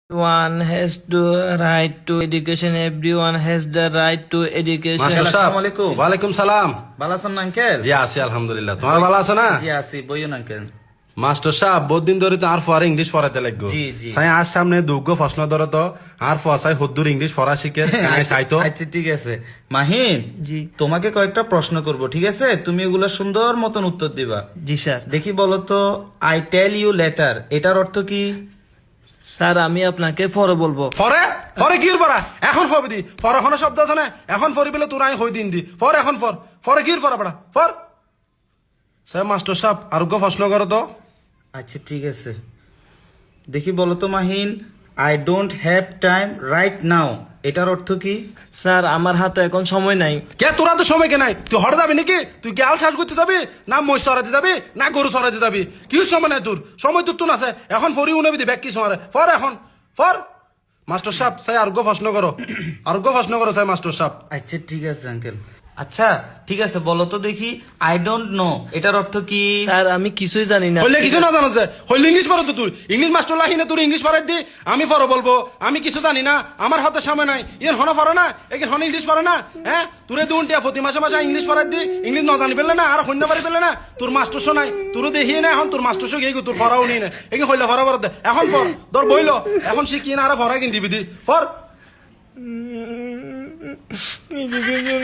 One has the right to education. Everyone has the right to education. Master সাহেব, আসসালামু আলাইকুম। ওয়ালাইকুম সালাম। ভালো আছেন না আঙ্কেল? জি আছি আলহামদুলিল্লাহ। তোমার ভালো আছো না? জি আছি, বইন আঙ্কেল। মাস্টার সাহেব, বহুত দিন ধরে তো আর ফর ইংলিশ পড়াতে লাগবো। জি, জি। সাই আজ সামনে দুগ্গ প্রশ্ন ধরো তো আর ফসাই হদ্দুর ইংলিশ পড়া শিখে আমি চাইতো। আচ্ছা ঠিক আছে মাহিন, জি। তোমাকে কয়েকটা প্রশ্ন করব, ঠিক আছে? তুমি এগুলো সুন্দর মতন উত্তর দিবা। জি স্যার। দেখি বলো তো, আই টেল ইউ লেটার এটার অর্থ কি? স্যার আমি আপনাকে পরে বলবো। ফরে ফরে কির পড়া এখন হবে দি ফর এখন শব্দ আছে না, এখন ফরি বলে তোর আমি হই দিন দি ফর এখন ফর ফরে কির পড়া পড়া ফর। স্যার মাস্টার সাহেব আরোগ্য প্রশ্ন করো তো। আচ্ছা ঠিক আছে, দেখি বলো তো Mahin, I don't have time right now এটার অর্থ কি? স্যার আমার হাতে এখন সময় নাই। কে তোরা তো সময় কে নাই? তুই হরে যাবি নাকি? তুই কি আল সাজ করতে যাবি না মই সরাতে যাবি না গরু সরাতে যাবি? কি সময় নাই তোর? সময় তোর তো না আছে এখন ফরি উনাবি দি ব্যাগ কি সময় ফর এখন ফর। মাস্টার সাহেব সাই আরোগ্য প্রশ্ন করো, আরোগ্য প্রশ্ন করো সাই মাস্টার সাহেব। আচ্ছা ঠিক আছে আঙ্কেল। আচ্ছা ঠিক আছে, বলো তো দেখি, আই ডোন্ট নো এটার অর্থ কি? স্যার আমি কিছুই জানি না। হইলে কিছু না জানো যে হইলে ইংলিশ পড়ো তো তুই ইংলিশ মাস্টার লাহি না তোর ইংলিশ পড়াই দি আমি পড়ো বলবো আমি কিছু জানি না আমার হাতে সময় নাই ইয়েন হন পড়ো না এখানে হন ইংলিশ পড়ে না হ্যাঁ তোরে দুনটিয়া প্রতি মাসে মাসে ইংলিশ পড়াই দি ইংলিশ না জানি পেলে না আর হন্য পারি পেলে না তোর মাস্টার শো নাই তোর দেখিয়ে না এখন তোর মাস্টার শো গিয়ে তোর পড়াও নি না এখানে হইলে পড়া পড়া দে এখন পর তোর বইলো এখন শিখিয়ে না আর পড়া কিন দিবি দি পর। Education